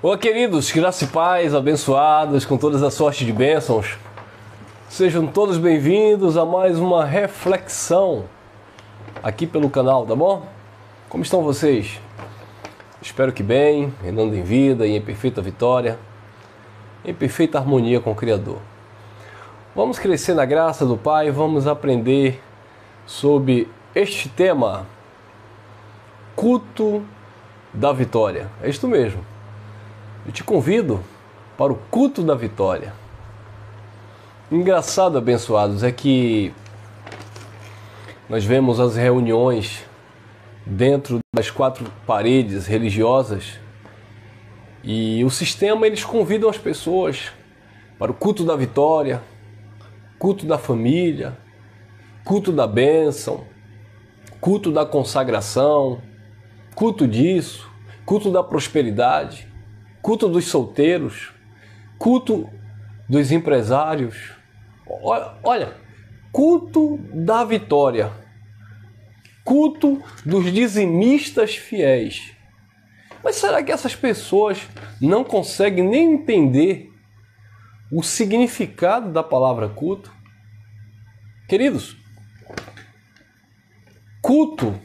Olá, queridos, graça e paz, abençoados com todas as sortes de bênçãos. Sejam todos bem-vindos a mais uma reflexão aqui pelo canal, tá bom? Como estão vocês? Espero que bem, reinando em vida e em perfeita vitória, em perfeita harmonia com o Criador. Vamos crescer na graça do Pai, vamos aprender sobre este tema, culto da vitória. É isto mesmo. Eu te convido para o culto da vitória. Engraçado, abençoados, é que nós vemos as reuniões dentro das quatro paredes religiosas e o sistema, eles convidam as pessoas para o culto da vitória, culto da família, culto da bênção, culto da consagração, culto disso, culto da prosperidade, culto dos solteiros, culto dos empresários. Olha, culto da vitória, culto dos dizimistas fiéis. Mas será que essas pessoas não conseguem nem entender o significado da palavra culto? Queridos, culto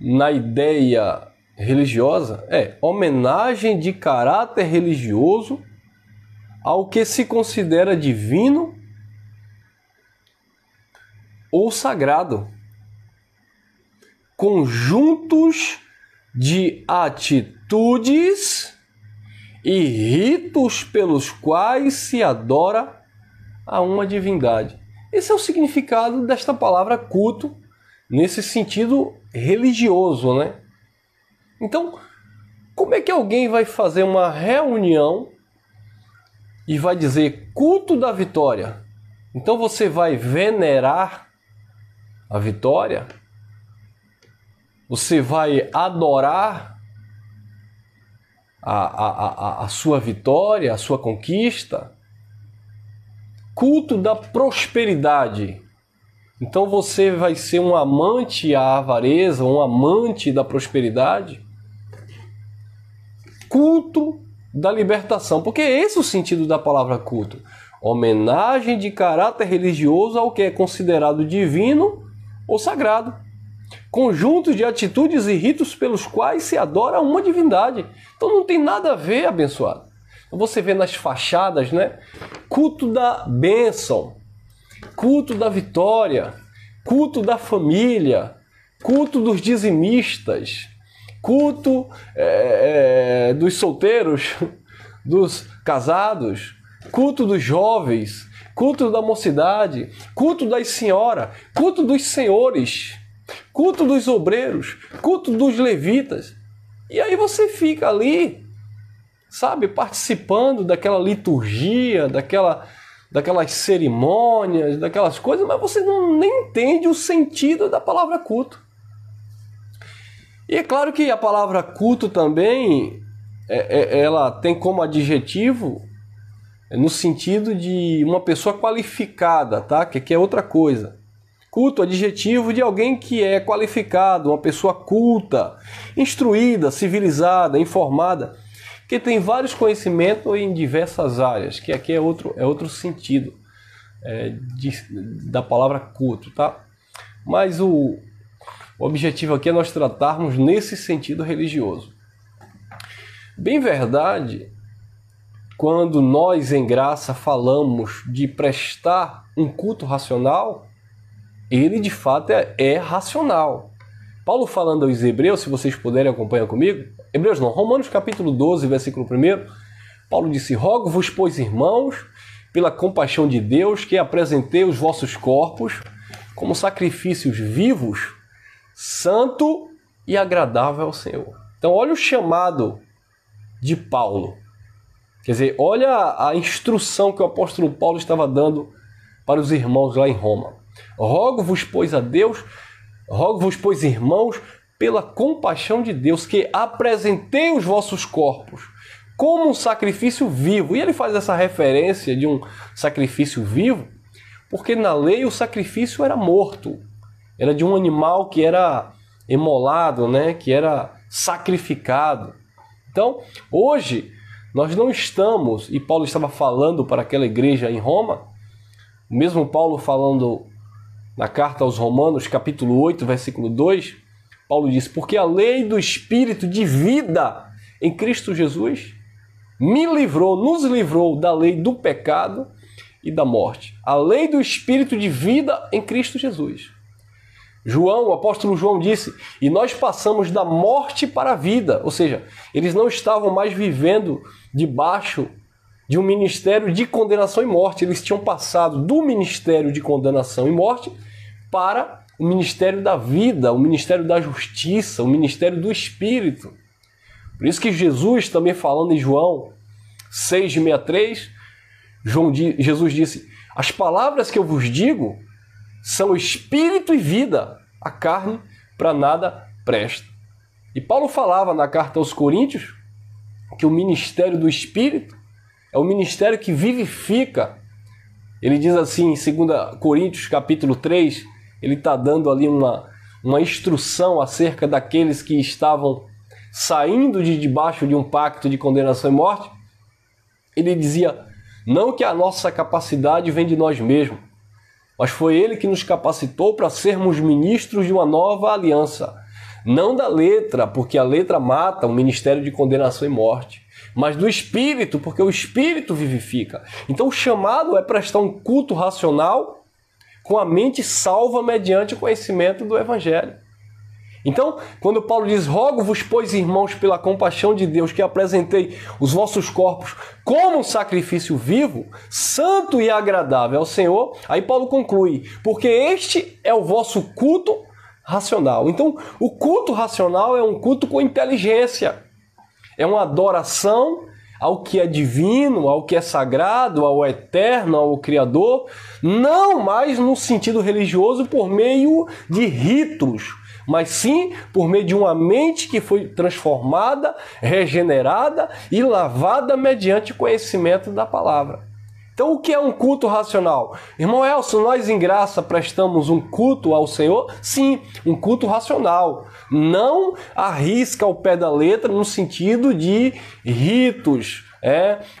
na ideia religiosa é homenagem de caráter religioso ao que se considera divino ou sagrado. Conjuntos de atitudes e ritos pelos quais se adora a uma divindade. Esse é o significado desta palavra culto, nesse sentido religioso, né? Então, como é que alguém vai fazer uma reunião e vai dizer culto da vitória? Então você vai venerar a vitória? Você vai adorar a sua vitória, a sua conquista? Culto da prosperidade. Então você vai ser um amante à avareza, um amante da prosperidade? Culto da libertação, porque esse é o sentido da palavra culto. Homenagem de caráter religioso ao que é considerado divino ou sagrado. Conjuntos de atitudes e ritos pelos quais se adora uma divindade. Então não tem nada a ver, abençoado. Você vê nas fachadas, né? Culto da bênção, culto da vitória, culto da família, culto dos dizimistas, culto dos solteiros, dos casados, culto dos jovens, culto da mocidade, culto das senhoras, culto dos senhores, culto dos obreiros, culto dos levitas. E aí você fica ali, sabe, participando daquela liturgia, daquelas cerimônias, daquelas coisas, mas você nem entende o sentido da palavra culto. E é claro que a palavra culto também, ela tem como adjetivo no sentido de uma pessoa qualificada, tá? Que é outra coisa. Culto, adjetivo de alguém que é qualificado, uma pessoa culta, instruída, civilizada, informada, que tem vários conhecimentos em diversas áreas, que aqui é outro sentido da palavra culto, tá? Mas o objetivo aqui é nós tratarmos nesse sentido religioso. Bem verdade, quando nós em graça falamos de prestar um culto racional, ele de fato é racional. Paulo falando aos Hebreus, se vocês puderem acompanhar comigo, Hebreus não, Romanos capítulo 12, versículo 1, Paulo disse: rogo-vos, pois, irmãos, pela compaixão de Deus, que apresentei os vossos corpos como sacrifícios vivos, santo e agradável ao Senhor. Então olha o chamado de Paulo. Quer dizer, olha a instrução que o apóstolo Paulo estava dando para os irmãos lá em Roma. Rogo-vos, pois, a Deus, rogo-vos, pois, irmãos, pela compaixão de Deus, que apresentei os vossos corpos como um sacrifício vivo. E ele faz essa referência de um sacrifício vivo, porque na lei o sacrifício era morto. Era de um animal que era imolado, né? Que era sacrificado. Então, hoje, nós não estamos, e Paulo estava falando para aquela igreja em Roma, o mesmo Paulo falando na carta aos Romanos, capítulo 8, versículo 2, Paulo diz: porque a lei do Espírito de vida em Cristo Jesus nos livrou da lei do pecado e da morte. A lei do Espírito de vida em Cristo Jesus. O apóstolo João disse: e nós passamos da morte para a vida. Ou seja, eles não estavam mais vivendo debaixo de um ministério de condenação e morte. Eles tinham passado do ministério de condenação e morte para o ministério da vida, o ministério da justiça, o ministério do Espírito. Por isso que Jesus, também falando em João 6,63, Jesus disse: as palavras que eu vos digo são espírito e vida, a carne para nada presta. E Paulo falava na carta aos Coríntios que o ministério do Espírito é o ministério que vivifica. Ele diz assim em 2 Coríntios capítulo 3, ele está dando ali uma instrução acerca daqueles que estavam saindo de debaixo de um pacto de condenação e morte. Ele dizia: não que a nossa capacidade vem de nós mesmos, mas foi Ele que nos capacitou para sermos ministros de uma nova aliança. Não da letra, porque a letra mata, o ministério de condenação e morte, mas do Espírito, porque o Espírito vivifica. Então o chamado é prestar um culto racional com a mente salva mediante o conhecimento do Evangelho. Então, quando Paulo diz: rogo-vos, pois, irmãos, pela compaixão de Deus, que apresentei os vossos corpos como um sacrifício vivo, santo e agradável ao Senhor, aí Paulo conclui: porque este é o vosso culto racional. Então, o culto racional é um culto com inteligência, é uma adoração ao que é divino, ao que é sagrado, ao eterno, ao Criador, não mais no sentido religioso por meio de ritos, mas sim por meio de uma mente que foi transformada, regenerada e lavada mediante o conhecimento da palavra. Então, o que é um culto racional? Irmão Elson, nós em graça prestamos um culto ao Senhor? Sim, um culto racional. Não arrisca ao pé da letra no sentido de ritos,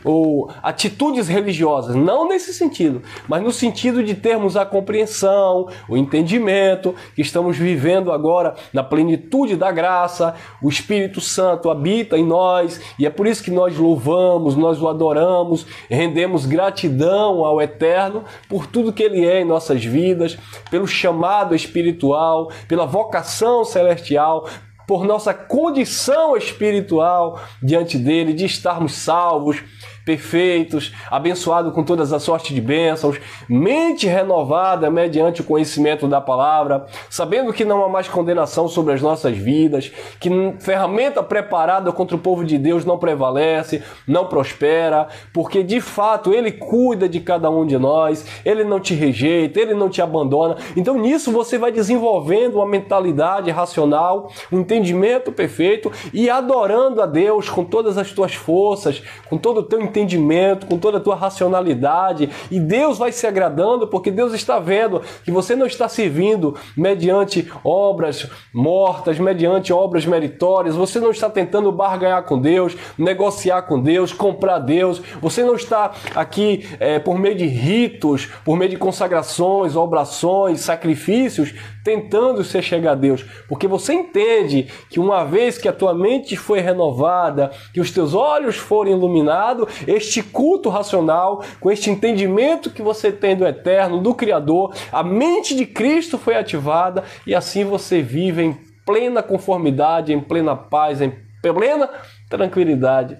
ou atitudes religiosas, não nesse sentido, mas no sentido de termos a compreensão, o entendimento, que estamos vivendo agora na plenitude da graça, o Espírito Santo habita em nós, e é por isso que nós louvamos, nós o adoramos, rendemos gratidão ao Eterno por tudo que Ele é em nossas vidas, pelo chamado espiritual, pela vocação celestial, por nossa condição espiritual diante dele, de estarmos salvos, perfeitos, abençoados com todas as sortes de bênçãos, mente renovada mediante o conhecimento da palavra, sabendo que não há mais condenação sobre as nossas vidas, que ferramenta preparada contra o povo de Deus não prevalece, não prospera, porque de fato Ele cuida de cada um de nós, Ele não te rejeita, Ele não te abandona. Então nisso você vai desenvolvendo uma mentalidade racional, um entendimento perfeito e adorando a Deus com todas as tuas forças, com todo o teu entendimento, com toda a tua racionalidade, e Deus vai se agradando, porque Deus está vendo que você não está servindo mediante obras mortas, mediante obras meritórias, você não está tentando barganhar com Deus, negociar com Deus, comprar Deus, você não está aqui por meio de ritos, por meio de consagrações, obrações, sacrifícios, tentando se chegar a Deus, porque você entende que uma vez que a tua mente foi renovada, que os teus olhos foram iluminados, este culto racional, com este entendimento que você tem do Eterno, do Criador, a mente de Cristo foi ativada e assim você vive em plena conformidade, em plena paz, em plena tranquilidade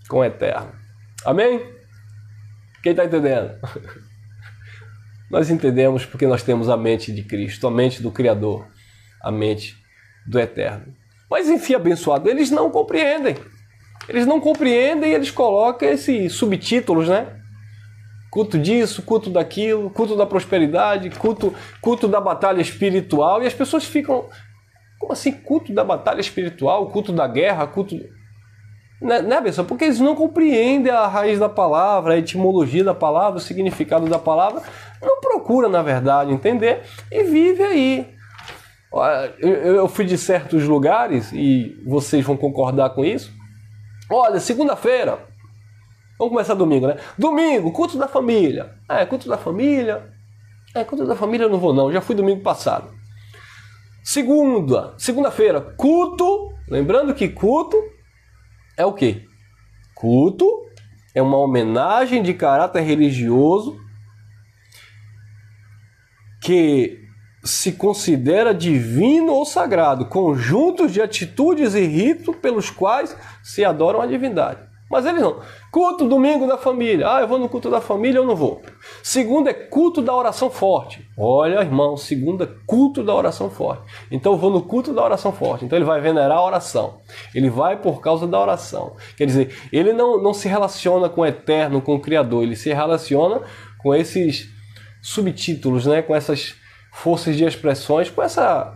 com o Eterno. Amém? Quem está entendendo? Nós entendemos porque nós temos a mente de Cristo, a mente do Criador, a mente do Eterno. Mas enfim, abençoado, eles não compreendem. Eles não compreendem e eles colocam esses subtítulos, né? Culto disso, culto daquilo, culto da prosperidade, culto da batalha espiritual. E as pessoas ficam, como assim culto da batalha espiritual, culto da guerra, culto... Né, pessoal? Porque eles não compreendem a raiz da palavra, a etimologia da palavra, o significado da palavra. Não procura, na verdade, entender e vive aí. Eu fui de certos lugares, e vocês vão concordar com isso, Olha, segunda-feira, vamos começar domingo, né? Domingo, culto da família. Culto da família. Culto da família eu não vou não, já fui domingo passado. Segunda-feira, culto. Lembrando que culto é o quê? Culto é uma homenagem de caráter religioso que se considera divino ou sagrado, conjuntos de atitudes e ritos pelos quais se adoram a divindade. Mas eles não. Culto domingo da família. Eu vou no culto da família ou não vou. Segunda é culto da oração forte. Olha, irmão, segunda é culto da oração forte. Então eu vou no culto da oração forte. Então ele vai venerar a oração. Ele vai por causa da oração. Quer dizer, ele não se relaciona com o eterno, com o Criador. Ele se relaciona com esses subtítulos, né? Com essas forças de expressões, com essa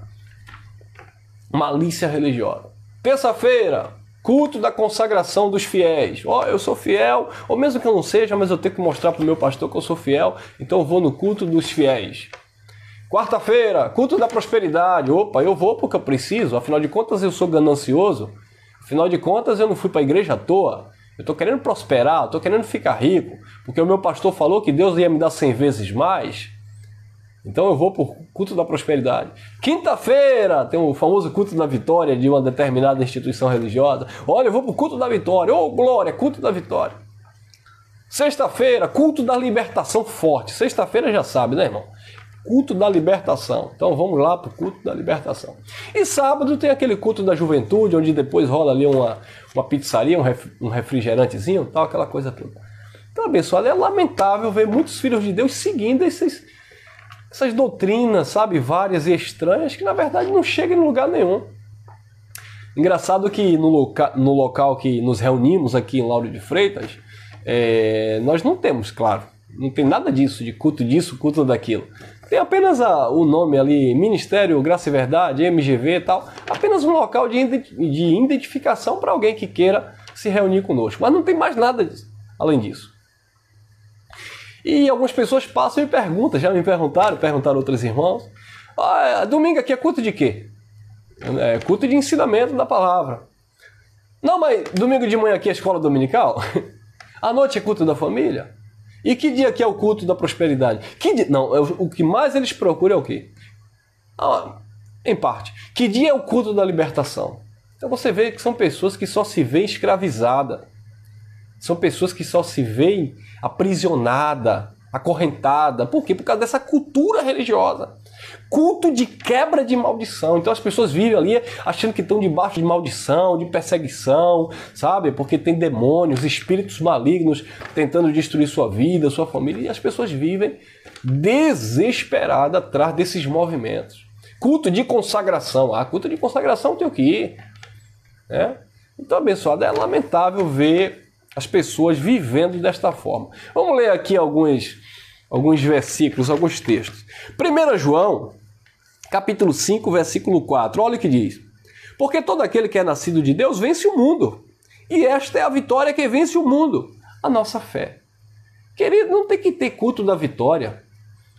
malícia religiosa. Terça-feira, culto da consagração dos fiéis. Eu sou fiel, ou mesmo que eu não seja, mas eu tenho que mostrar para o meu pastor que eu sou fiel, então eu vou no culto dos fiéis. Quarta-feira, culto da prosperidade. Eu vou porque eu preciso, afinal de contas eu sou ganancioso, afinal de contas eu não fui para a igreja à toa, eu estou querendo prosperar, eu estou querendo ficar rico, porque o meu pastor falou que Deus ia me dar 100 vezes mais. Então eu vou por culto da prosperidade. Quinta-feira tem o famoso culto da vitória de uma determinada instituição religiosa. Olha, eu vou por culto da vitória. Glória, culto da vitória. Sexta-feira, culto da libertação forte. Sexta-feira já sabe, né, irmão? Culto da libertação. Então vamos lá para o culto da libertação. E sábado tem aquele culto da juventude, onde depois rola ali uma pizzaria, um refrigerantezinho, tal, aquela coisa toda. Então, abençoado, é lamentável ver muitos filhos de Deus seguindo essas doutrinas, sabe, várias e estranhas, que na verdade não chegam em lugar nenhum. Engraçado que no local que nos reunimos aqui em Lauro de Freitas, nós não temos, claro, não tem nada disso, culto daquilo. Tem apenas o nome ali, Ministério Graça e Verdade, MGV e tal, apenas um local de identificação para alguém que queira se reunir conosco. Mas não tem mais nada além disso. E algumas pessoas passam e perguntam, já me perguntaram outros irmãos, domingo aqui é culto de quê? É culto de ensinamento da palavra. Não, mas domingo de manhã aqui é escola dominical? À noite é culto da família? E que dia aqui é o culto da prosperidade? O que mais eles procuram é o quê? Em parte. Que dia é o culto da libertação? Então você vê que são pessoas que só se veem escravizadas. São pessoas que só se veem aprisionada, acorrentada. Por quê? Por causa dessa cultura religiosa. Culto de quebra de maldição. Então as pessoas vivem ali achando que estão debaixo de maldição, de perseguição, sabe? Porque tem demônios, espíritos malignos tentando destruir sua vida, sua família. E as pessoas vivem desesperadas atrás desses movimentos. Culto de consagração. Culto de consagração tem o que ir. Então, abençoado, é lamentável ver as pessoas vivendo desta forma. Vamos ler aqui alguns versículos, alguns textos. 1 João, capítulo 5, versículo 4. Olha o que diz. Porque todo aquele que é nascido de Deus vence o mundo. E esta é a vitória que vence o mundo, a nossa fé. Querido, não tem que ter culto da vitória,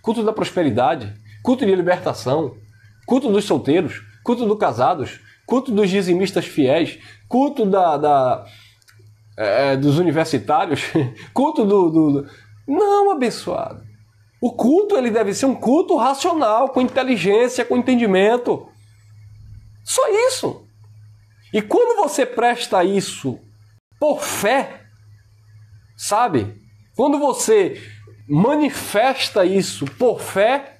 culto da prosperidade, culto de libertação, culto dos solteiros, culto dos casados, culto dos dizimistas fiéis, culto dos universitários, culto Não, abençoado. O culto ele deve ser um culto racional, com inteligência, com entendimento. Só isso. E quando você presta isso por fé, sabe? Quando você manifesta isso por fé,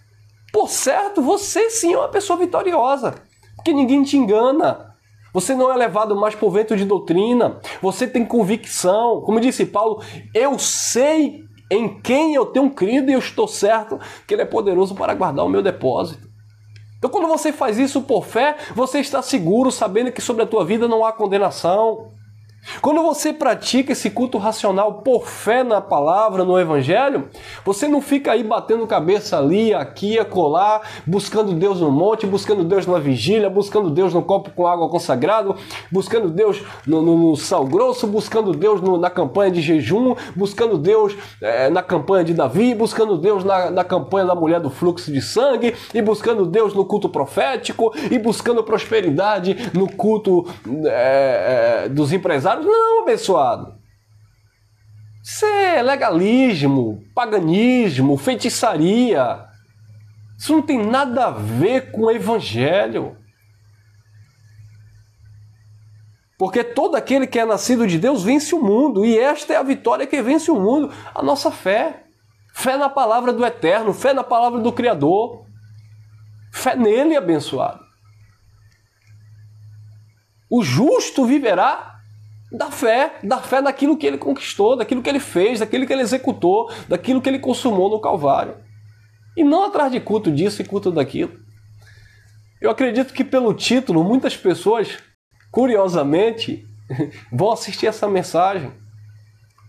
por certo, você sim é uma pessoa vitoriosa. Porque ninguém te engana. Você não é levado mais por vento de doutrina. Você tem convicção. Como disse Paulo, eu sei em quem eu tenho crido e eu estou certo que Ele é poderoso para guardar o meu depósito. Então, quando você faz isso por fé, você está seguro, sabendo que sobre a tua vida não há condenação. Quando você pratica esse culto racional por fé na palavra, no evangelho, você não fica aí batendo cabeça ali, aqui, acolá, buscando Deus no monte, buscando Deus na vigília, buscando Deus no copo com água consagrado, buscando Deus no sal grosso, buscando Deus na campanha de jejum, buscando Deus na campanha de Davi, buscando Deus na campanha da mulher do fluxo de sangue, e buscando Deus no culto profético, e buscando prosperidade no culto dos empresários, rosários. Não, abençoado. Isso é legalismo, paganismo, feitiçaria. Isso não tem nada a ver com o evangelho. Porque todo aquele que é nascido de Deus vence o mundo. E esta é a vitória que vence o mundo. A nossa fé. Fé na palavra do Eterno. Fé na palavra do Criador. Fé nele, abençoado. O justo viverá da fé naquilo que ele conquistou, daquilo que ele fez, daquilo que ele executou, daquilo que ele consumou no Calvário. E não atrás de culto disso e culto daquilo. Eu acredito que pelo título, muitas pessoas, curiosamente, vão assistir essa mensagem.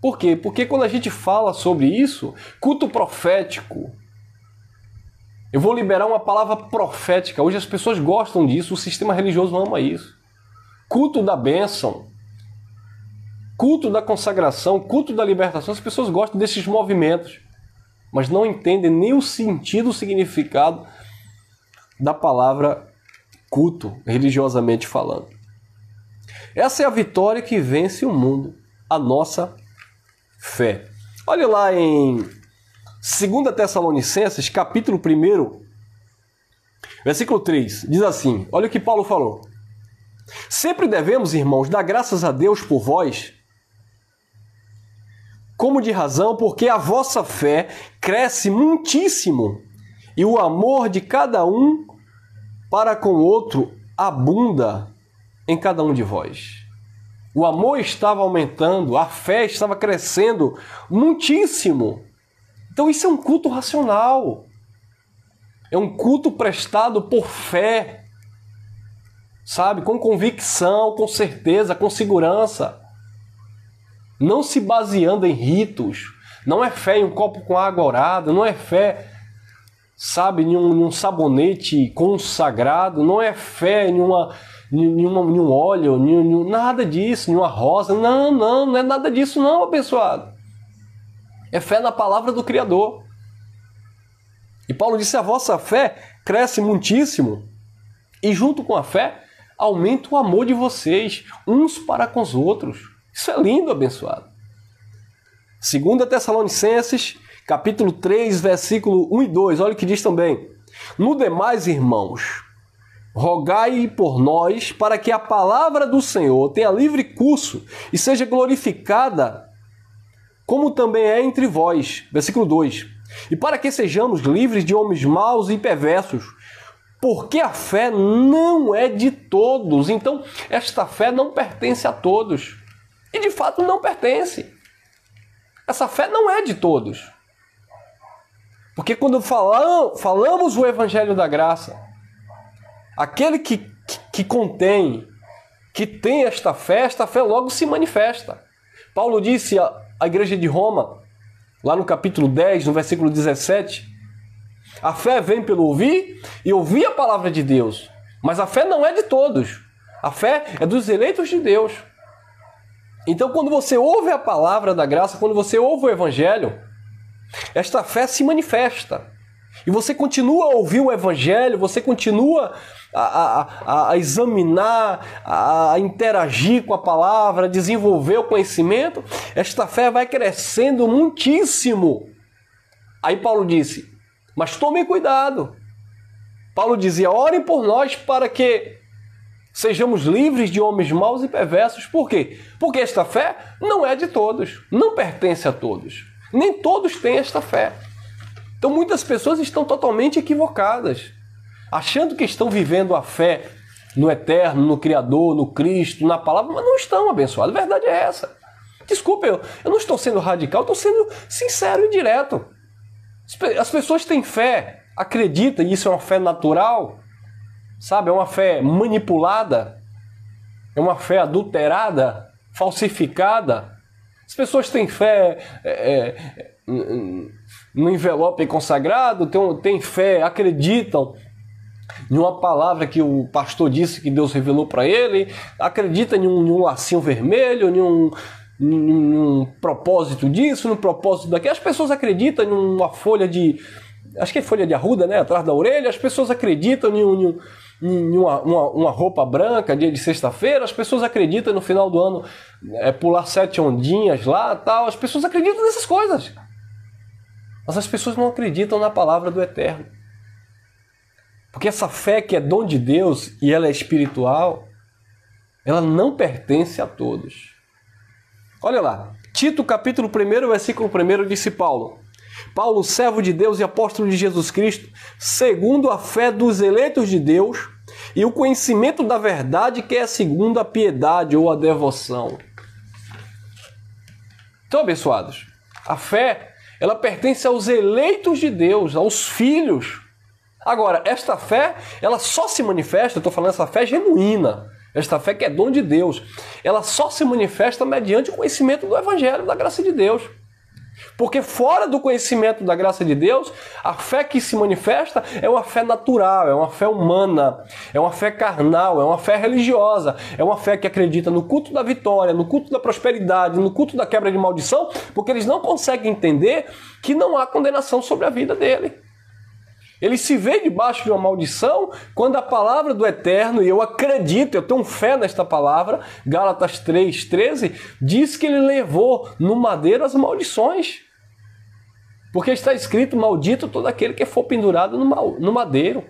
Por quê? Porque quando a gente fala sobre isso, culto profético, eu vou liberar uma palavra profética. Hoje as pessoas gostam disso, o sistema religioso ama isso. Culto da bênção, culto da consagração, culto da libertação, as pessoas gostam desses movimentos, mas não entendem nem o sentido, o significado da palavra culto, religiosamente falando. Essa é a vitória que vence o mundo, a nossa fé. Olha lá em 2 Tessalonicenses, capítulo 1, versículo 3, diz assim, olha o que Paulo falou. Sempre devemos, irmãos, dar graças a Deus por vós, como de razão, porque a vossa fé cresce muitíssimo e o amor de cada um para com o outro abunda em cada um de vós. O amor estava aumentando, a fé estava crescendo muitíssimo. Então isso é um culto racional. É um culto prestado por fé. Sabe? Com convicção, com certeza, com segurança. Não se baseando em ritos. Não é fé em um copo com água orada. Não é fé, sabe, em um sabonete consagrado. Não é fé em um óleo, nada disso, em uma rosa. Não é nada disso não, abençoado. É fé na palavra do Criador. E Paulo disse, a vossa fé cresce muitíssimo e junto com a fé aumenta o amor de vocês, uns para com os outros. Isso é lindo, abençoado. 2 Tessalonicenses, capítulo 3, versículo 1 e 2, olha o que diz também. No demais, irmãos, rogai por nós para que a palavra do Senhor tenha livre curso e seja glorificada, como também é entre vós. Versículo 2. E para que sejamos livres de homens maus e perversos, porque a fé não é de todos. Então, esta fé não pertence a todos. E de fato não pertence. Essa fé não é de todos. Porque quando falamos o Evangelho da Graça, aquele que contém, que tem esta fé logo se manifesta. Paulo disse à igreja de Roma, lá no capítulo 10, no versículo 17, a fé vem pelo ouvir e ouvir a palavra de Deus. Mas a fé não é de todos. A fé é dos eleitos de Deus. Então, quando você ouve a palavra da graça, quando você ouve o Evangelho, esta fé se manifesta. E você continua a ouvir o Evangelho, você continua a examinar, a interagir com a palavra, a desenvolver o conhecimento, esta fé vai crescendo muitíssimo. Aí Paulo disse, mas tomem cuidado. Paulo dizia, orem por nós para que sejamos livres de homens maus e perversos. Por quê? Porque esta fé não é de todos, não pertence a todos. Nem todos têm esta fé. Então muitas pessoas estão totalmente equivocadas, achando que estão vivendo a fé no Eterno, no Criador, no Cristo, na palavra, mas não estão, abençoados. A verdade é essa. Desculpa, eu não estou sendo radical, estou sendo sincero e direto. As pessoas têm fé, acreditam, e isso é uma fé natural, sabe? É uma fé manipulada, é uma fé adulterada, falsificada. As pessoas têm fé no envelope consagrado, têm fé, acreditam em uma palavra que o pastor disse que Deus revelou para ele, acredita em um lacinho vermelho, em um propósito disso, no propósito daquilo. As pessoas acreditam em uma folha de... acho que é folha de arruda, né? Atrás da orelha. As pessoas acreditam em em uma roupa branca, dia de sexta-feira, as pessoas acreditam no final do ano pular 7 ondinhas lá, tal. As pessoas acreditam nessas coisas. Mas as pessoas não acreditam na palavra do Eterno. Porque essa fé que é dom de Deus e ela é espiritual, ela não pertence a todos. Olha lá, Tito capítulo 1, versículo 1, disse Paulo: Paulo, servo de Deus e apóstolo de Jesus Cristo, segundo a fé dos eleitos de Deus e o conhecimento da verdade que é segundo a piedade ou a devoção. Então, abençoados, a fé, ela pertence aos eleitos de Deus, aos filhos. Agora, esta fé, ela só se manifesta, eu estou falando essa fé genuína, esta fé que é dom de Deus, ela só se manifesta mediante o conhecimento do Evangelho, da graça de Deus. Porque fora do conhecimento da graça de Deus, a fé que se manifesta é uma fé natural, é uma fé humana, é uma fé carnal, é uma fé religiosa, é uma fé que acredita no culto da vitória, no culto da prosperidade, no culto da quebra de maldição, porque eles não conseguem entender que não há condenação sobre a vida dele. Ele se vê debaixo de uma maldição quando a palavra do Eterno, e eu acredito, eu tenho fé nesta palavra, Gálatas 3:13, diz que ele levou no madeiro as maldições. Porque está escrito, maldito todo aquele que for pendurado no madeiro.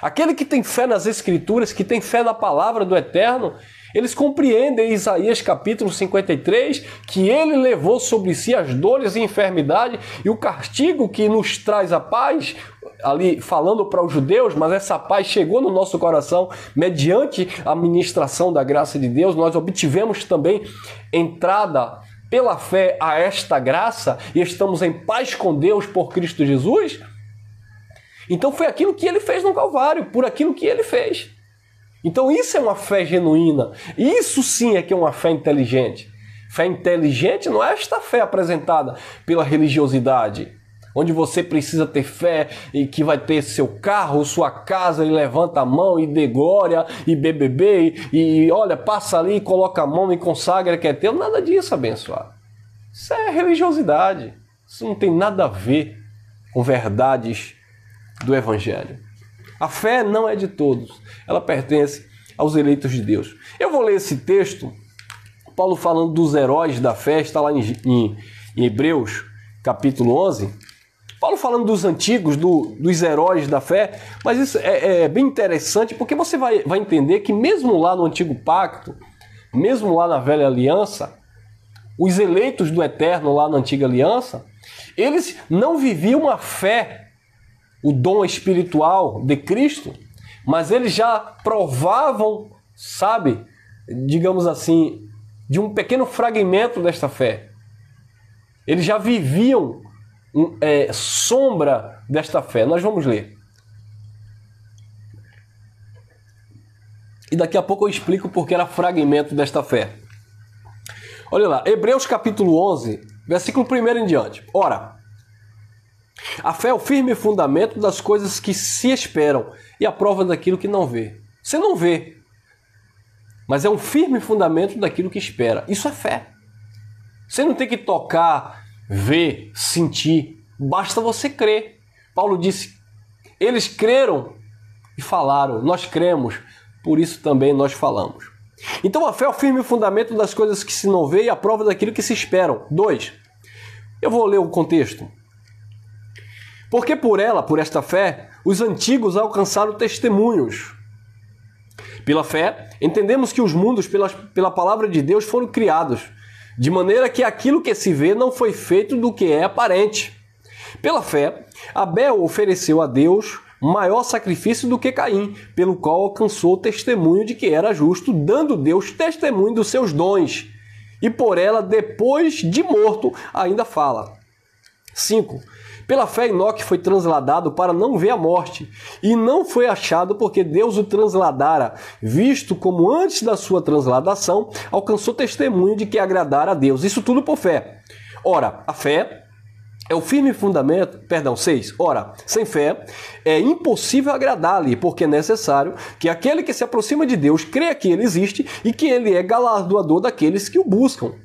Aquele que tem fé nas Escrituras, que tem fé na palavra do Eterno, eles compreendem em Isaías capítulo 53 que ele levou sobre si as dores e enfermidade e o castigo que nos traz a paz, ali falando para os judeus, mas essa paz chegou no nosso coração mediante a ministração da graça de Deus. Nós obtivemos também entrada pela fé a esta graça e estamos em paz com Deus por Cristo Jesus. Então foi aquilo que ele fez no Calvário, por aquilo que ele fez. Então isso é uma fé genuína. Isso sim é que é uma fé inteligente. Fé inteligente não é esta fé apresentada pela religiosidade, onde você precisa ter fé e que vai ter seu carro, sua casa, e levanta a mão e dê glória, e BBB, e olha, passa ali e coloca a mão e consagra que é teu. Nada disso, abençoado. Isso é religiosidade. Isso não tem nada a ver com verdades do Evangelho. A fé não é de todos, ela pertence aos eleitos de Deus. Eu vou ler esse texto, Paulo falando dos heróis da fé, está lá em Hebreus, capítulo 11. Paulo falando dos antigos, dos heróis da fé, mas isso é bem interessante, porque você vai entender que mesmo lá no Antigo Pacto, mesmo lá na Velha Aliança, os eleitos do Eterno lá na Antiga Aliança, eles não viviam a fé, o dom espiritual de Cristo, mas eles já provavam, sabe, digamos assim, de um pequeno fragmento desta fé. Eles já viviam sombra desta fé. Nós vamos ler. E daqui a pouco eu explico porque era fragmento desta fé. Olha lá, Hebreus capítulo 11, versículo 1 em diante. Ora, a fé é o firme fundamento das coisas que se esperam e a prova daquilo que não vê. Você não vê, mas é um firme fundamento daquilo que espera. Isso é fé. Você não tem que tocar, ver, sentir. Basta você crer. Paulo disse, eles creram e falaram. Nós cremos, por isso também nós falamos. Então a fé é o firme fundamento das coisas que se não vê e a prova daquilo que se esperam. 2. Eu vou ler o contexto. Porque por ela, por esta fé, os antigos alcançaram testemunhos. Pela fé, entendemos que os mundos, pela palavra de Deus, foram criados, de maneira que aquilo que se vê não foi feito do que é aparente. Pela fé, Abel ofereceu a Deus maior sacrifício do que Caim, pelo qual alcançou o testemunho de que era justo, dando Deus testemunho dos seus dons. E por ela, depois de morto, ainda fala. 5. Pela fé, Enoque foi transladado para não ver a morte, e não foi achado porque Deus o transladara, visto como antes da sua transladação alcançou testemunho de que agradara a Deus. Isso tudo por fé. Ora, a fé é o firme fundamento, 6. Ora, sem fé é impossível agradar-lhe, porque é necessário que aquele que se aproxima de Deus creia que ele existe e que ele é galardoador daqueles que o buscam.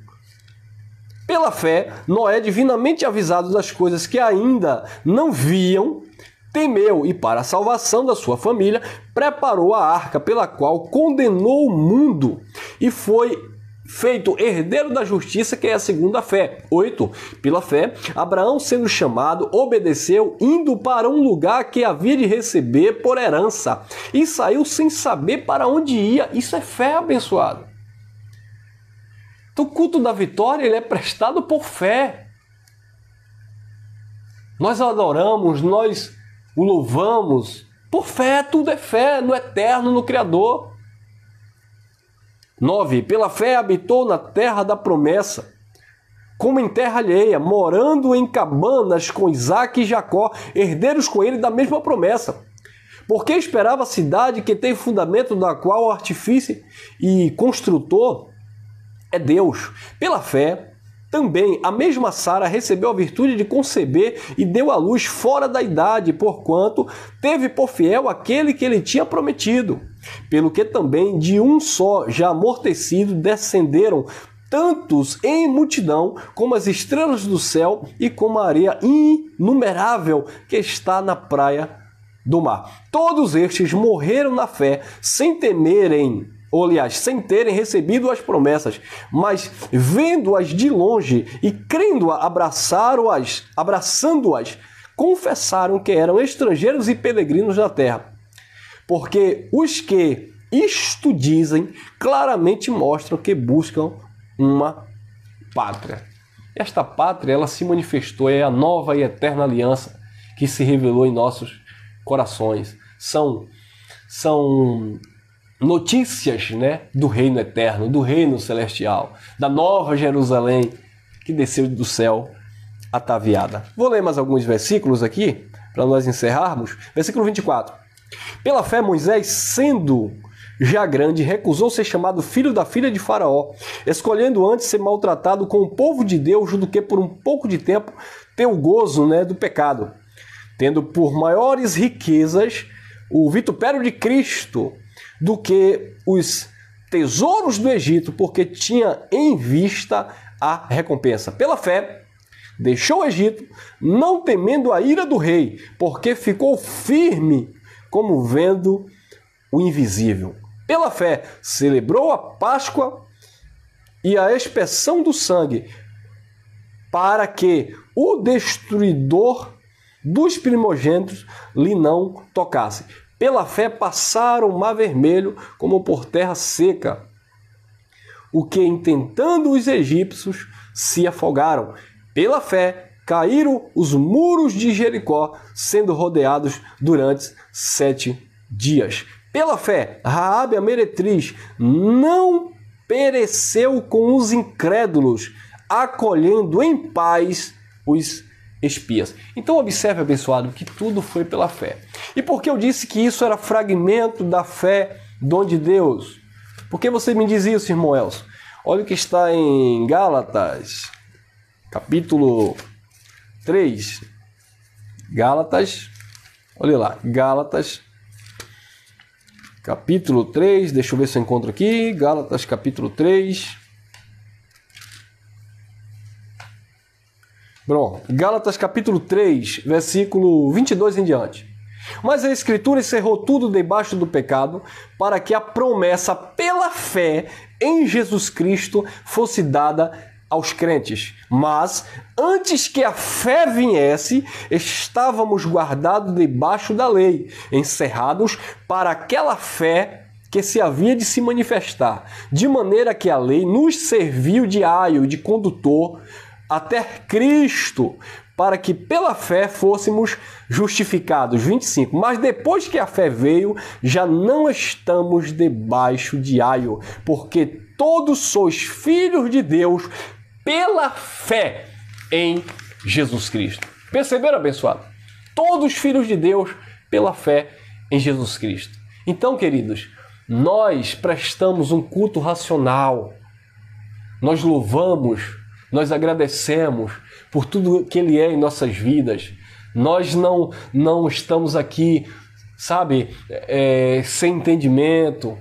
Pela fé, Noé, divinamente avisado das coisas que ainda não viam, temeu e, para a salvação da sua família, preparou a arca pela qual condenou o mundo e foi feito herdeiro da justiça, que é a segunda fé. 8. Pela fé, Abraão, sendo chamado, obedeceu, indo para um lugar que havia de receber por herança, e saiu sem saber para onde ia. Isso é fé, abençoado. Então, o culto da vitória ele é prestado por fé. Nós adoramos, nós o louvamos por fé. Tudo é fé no Eterno, no Criador. 9. Pela fé habitou na terra da promessa, como em terra alheia, morando em cabanas com Isaque e Jacó, herdeiros com ele da mesma promessa. Porque esperava a cidade que tem fundamento, da qual o artífice e construtor é Deus. Pela fé, também a mesma Sara recebeu a virtude de conceber e deu à luz fora da idade, porquanto teve por fiel aquele que ele tinha prometido. Pelo que também de um só já amortecido descenderam tantos em multidão como as estrelas do céu e como a areia inumerável que está na praia do mar. Todos estes morreram na fé, sem temerem, ou aliás, sem terem recebido as promessas, mas vendo-as de longe e crendo-a, abraçando-as, confessaram que eram estrangeiros e peregrinos na terra. Porque os que isto dizem claramente mostram que buscam uma pátria. Esta pátria, ela se manifestou, é a nova e eterna aliança que se revelou em nossos corações. São notícias, né, do reino eterno, do reino celestial, da nova Jerusalém que desceu do céu ataviada. Vou ler mais alguns versículos aqui para nós encerrarmos. Versículo 24. Pela fé, Moisés, sendo já grande, recusou ser chamado filho da filha de Faraó, escolhendo antes ser maltratado com o povo de Deus do que por um pouco de tempo ter o gozo, né, do pecado, tendo por maiores riquezas o vitupério de Cristo do que os tesouros do Egito, porque tinha em vista a recompensa. Pela fé, deixou o Egito, não temendo a ira do rei, porque ficou firme como vendo o invisível. Pela fé, celebrou a Páscoa e a expiação do sangue, para que o destruidor dos primogênitos lhe não tocasse. Pela fé passaram o mar vermelho como por terra seca, o que, intentando os egípcios, se afogaram. Pela fé caíram os muros de Jericó, sendo rodeados durante 7 dias. Pela fé, Raabe a meretriz não pereceu com os incrédulos, acolhendo em paz os espias. Então observe, abençoado, que tudo foi pela fé. E por que eu disse que isso era fragmento da fé, dom de Deus? Por que você me diz isso, irmão Elcio? Olha o que está em Gálatas, capítulo 3. Gálatas, olha lá, Gálatas, capítulo 3, deixa eu ver se eu encontro aqui, Gálatas, capítulo 3. Bom, Gálatas, capítulo 3, versículo 22 em diante. Mas a Escritura encerrou tudo debaixo do pecado, para que a promessa pela fé em Jesus Cristo fosse dada aos crentes. Mas, antes que a fé viesse, estávamos guardados debaixo da lei, encerrados para aquela fé que se havia de se manifestar, de maneira que a lei nos serviu de aio, de condutor, até Cristo, para que pela fé fôssemos justificados. 25. Mas depois que a fé veio, já não estamos debaixo de aio, porque todos sois filhos de Deus pela fé em Jesus Cristo. Perceberam, abençoado? Todos filhos de Deus pela fé em Jesus Cristo. Então, queridos, nós prestamos um culto racional. Nós louvamos, nós agradecemos por tudo que Ele é em nossas vidas. Nós não estamos aqui, sabe, sem entendimento,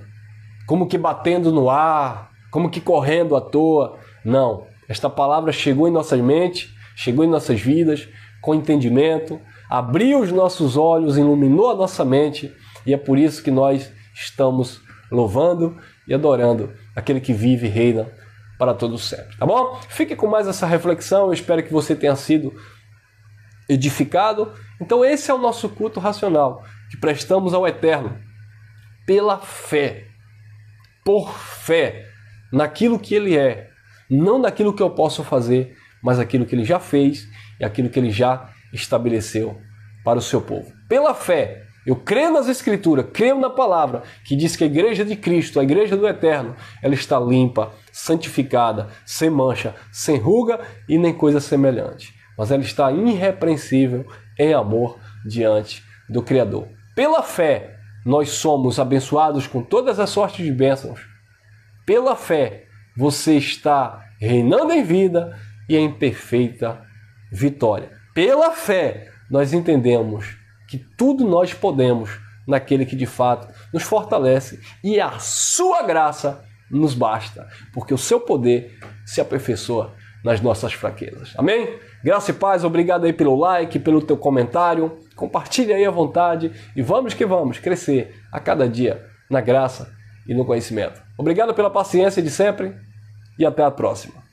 como que batendo no ar, como que correndo à toa. Não. Esta palavra chegou em nossas mentes, chegou em nossas vidas, com entendimento, abriu os nossos olhos, iluminou a nossa mente, e é por isso que nós estamos louvando e adorando aquele que vive e reina para todo sempre, tá bom? Fique com mais essa reflexão, eu espero que você tenha sido edificado. Então esse é o nosso culto racional, que prestamos ao Eterno pela fé, por fé, naquilo que Ele é, não naquilo que eu posso fazer, mas aquilo que Ele já fez e aquilo que Ele já estabeleceu para o seu povo. Pela fé, eu creio nas Escrituras, creio na palavra, que diz que a igreja de Cristo, a igreja do Eterno, ela está limpa, santificada, sem mancha, sem ruga e nem coisa semelhante. Mas ela está irrepreensível em amor diante do Criador. Pela fé, nós somos abençoados com todas as sortes de bênçãos. Pela fé, você está reinando em vida e em perfeita vitória. Pela fé, nós entendemos que tudo nós podemos naquele que de fato nos fortalece e a sua graça nos basta, porque o seu poder se aperfeiçoa nas nossas fraquezas. Amém? Graça e paz, obrigado aí pelo like, pelo teu comentário, compartilhe aí à vontade e vamos que vamos crescer a cada dia na graça e no conhecimento. Obrigado pela paciência de sempre e até a próxima.